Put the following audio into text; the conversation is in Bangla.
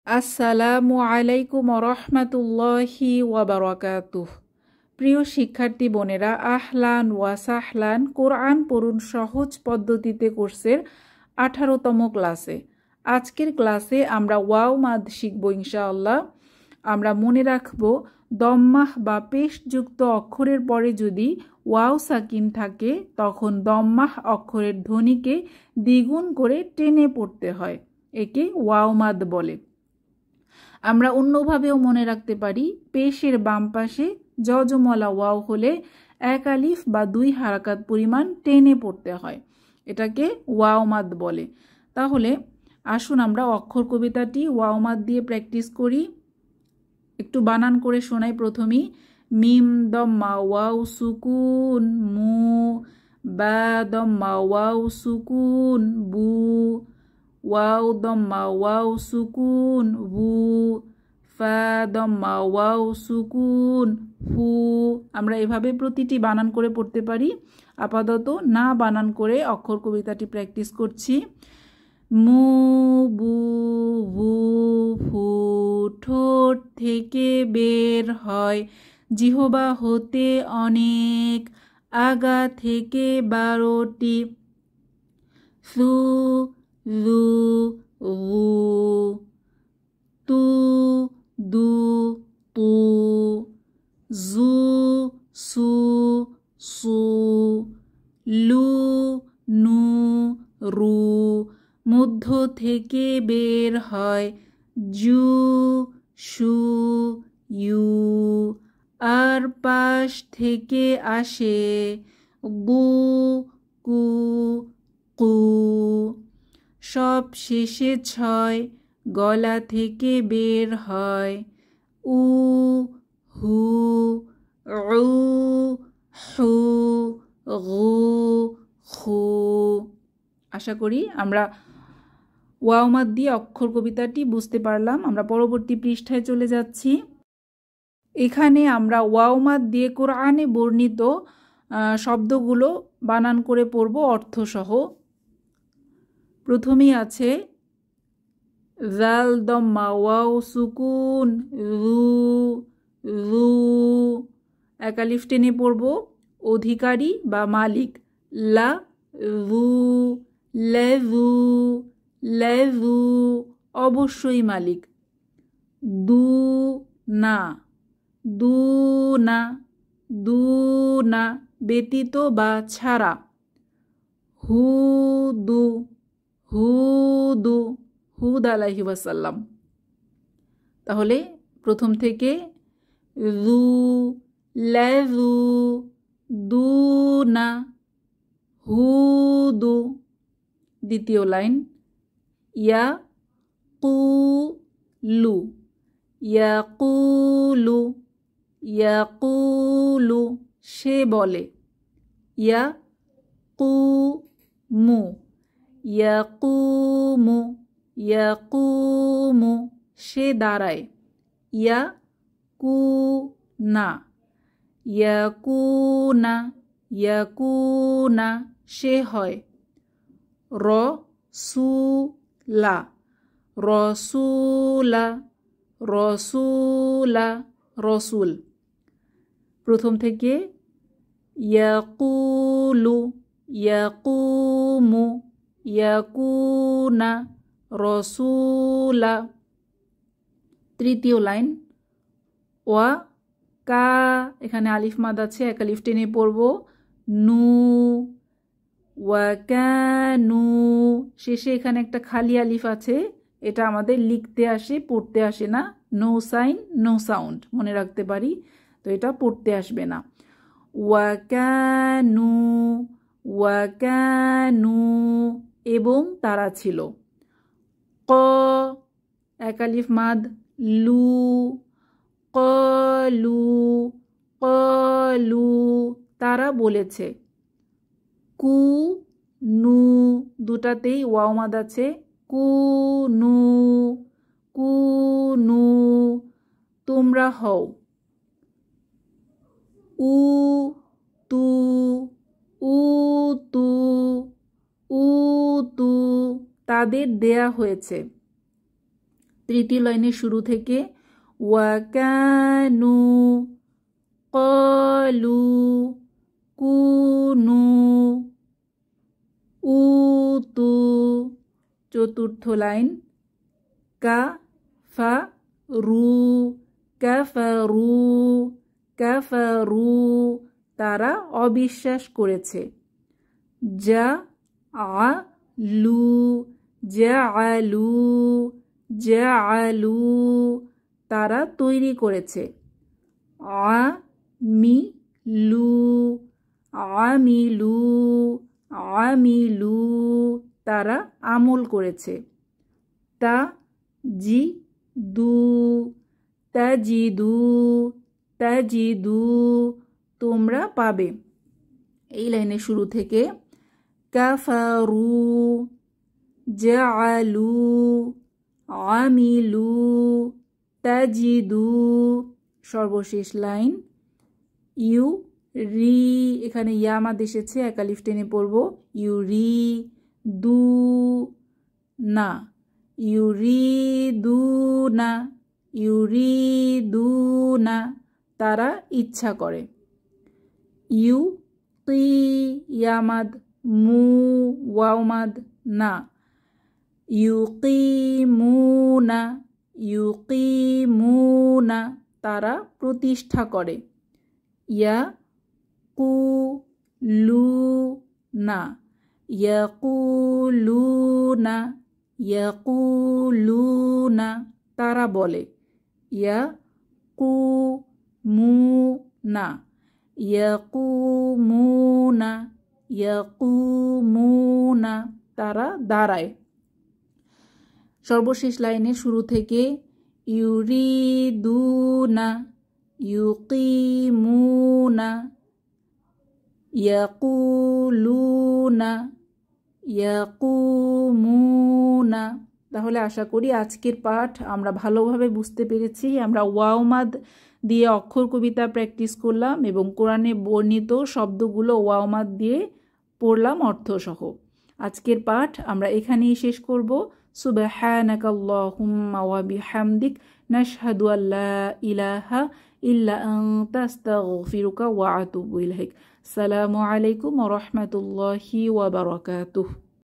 আসসালামু আলাইকুম রহমাতুল্লাহি ওয়াবারাকাতুহ। প্রিয় শিক্ষার্থী বোনেরা, আহলান ওয়া সাহলান। কোরআন পড়ুন সহজ পদ্ধতিতে কোর্সের 18তম ক্লাসে। আজকের ক্লাসে আমরা ওয়াও মাদ শিখব ইনশাআল্লাহ। আমরা মনে রাখব দম্মাহ বা পেশযুক্ত অক্ষরের পরে যদি ওয়াও সাকিন থাকে তখন দম্মাহ অক্ষরের ধ্বনিকে দ্বিগুণ করে টেনে পড়তে হয়, একে ওয়াও মাদ বলে। আমরা অন্যভাবেও মনে রাখতে পারি, পেশের বাম পাশে জজমলা ওয়াও হলে এক আলিফ বা 2 হারাকাত পরিমাণ টেনে পড়তে হয়, এটাকে ওয়াও মাদ বলে। তাহলে আসুন আমরা অক্ষর কবিতাটি ওয়াও মাদ দিয়ে প্র্যাকটিস করি। একটু বানান করে শোনাই। প্রথমেই মিম দম্মা ওয়াও সুকুন মু, বা দম্মা ওয়াও সুকুন বু, ওয়াও দম্মা ওয়াও সুকুন হু, ফা দম্মা ওয়াও সুকুন হু। আমরা এভাবে প্রতিটি বানান করে পড়তে পারি। আপাতত না বানান করে অক্ষর কবিতাটি প্র্যাকটিস করছি। মু বু হু ফু, ঠোঁট থেকে বের হয় জিহবা হতে অনেক, আগা থেকে 12টি, সু জু রু, তু দু তু, জু সু সু, লু নু রু, মধ্য থেকে বের হয় জু সু ইউ, আর পাশ থেকে আসে গু কু কু, সব শেষে 6 গলা থেকে বের হয় উ হু উ হু গু খু। আশা করি আমরা ওয়াও মাদ দিয়ে অক্ষর কবিতাটি বুঝতে পারলাম। আমরা পরবর্তী পৃষ্ঠায় চলে যাচ্ছি। এখানে আমরা ওয়াও মাদ দিয়ে কোরআনে বর্ণিত শব্দগুলো বানান করে পড়ব অর্থসহ। প্রথমেই আছে জাল দম্মা ওয়াও সুকুন রু রু, এক আলিফ টেনে পড়ব, অধিকারী বা মালিক লা রু, লেজু লেজু, অবশ্যই মালিক। দু না দু না দু না, ব্যতীত বা ছাড়া। হুদু হুদু, হুদ আলাইহি ওয়াসাল্লাম। তাহলে প্রথম থেকে রু লেজু দু না হুদু। দ্বিতীয় লাইন ইয়া কু লু ইয়া কুলু ইয়া কুলু, সে বলে। ইয়া কু মু ইয়া কুমু ইয়া কুমু, সে দাঁড়ায়। ইয়া কু না ইয়া কুনা ইয়া কুনা, সে হয়। র সু লা রসুলা রসুলা, রসুল। প্রথম থেকে ইয়াকুলু ইয়াকুমু ইয়াকুনা রসুলা। তৃতীয় লাইন ওয়া কা, এখানে আলিফ মাদ আছে, এক আলিফ টেনে পড়ব নু, ওয়া কানু, শেষে এখানে একটা খালি আলিফ আছে, এটা আমাদের লিখতে আসে, পড়তে আসে না। নো সাইন নো সাউন্ড, মনে রাখতে পারি, তো এটা পড়তে আসবে না। ওয়া কানু, এবং তারা ছিল। ক, এক আলিফ মাদ লু, কলু কলু, তারা বলেছে। কু নু, দুটাতেই ওয়াও মাদ আছে। কু নু তোমরা হও। উ তু তাদের দেয়া হয়েছে। তৃতীয় লাইনের শুরু থেকে ওয়াকানু ক্বালু কুনু উতু। চতুর্থ লাইন কাফারু কাফারু কাফারু, তারা অবিশ্বাস করেছে। জাআলু জাআলু জাআলু, তারা তৈরি করেছে। আমিলু আমিলু আমিলু, তারা আমল করেছে। তাজিদু তাজিদু তাজিদু, তোমরা পাবে। এই লাইনের শুরু থেকে কাফারু জাআলু আমিলু তাজিদু। সর্বশেষ লাইন ইউ রি, এখানে ইয়া মাদ এসেছে, একা লিফ টেনে পড়ব। ইউ রি দু না ইউরিদু না ইউরিদু না, তারা ইচ্ছা করে। ইউ তি ইয়ামাদ মু ওয়াউমাদ না ইউকিমুনা ইউকিমুনা, তারা প্রতিষ্ঠা করে। ইয়াকুলুনা ইয়াকুলুনা ইয়াকুলুনা, তারা বলে। ইয়াকুমুনা ইয়াকুমুনা ইয়াকুমুনা, তারা দাঁড়ায়। সর্বশেষ লাইনের শুরু থেকে ইউরিদুনা ইউকিমুনা ইয়াকুলুনা ইয়াকুমুনা। তাহলে আশা করি আজকের পাঠ আমরা ভালোভাবে বুঝতে পেরেছি। আমরা ওয়াওমাদ দিয়ে অক্ষর কবিতা প্র্যাকটিস করলাম এবং কোরআনে বর্ণিত শব্দগুলো ওয়াওমাদ দিয়ে পড়লাম অর্থসহ। আজকের পাঠ আমরা এখানেই শেষ করব। সুবহানাকাল্লাহুম্মা ওয়া বিহামদিক নাশহাদু আল্লা ইলাহা ইল্লা আনতা আস্তাগফিরুকা ওয়া আতুবু ইলাইক। আসসালামু আলাইকুম ওয়া রাহমাতুল্লাহি ওয়া বারাকাতুহু।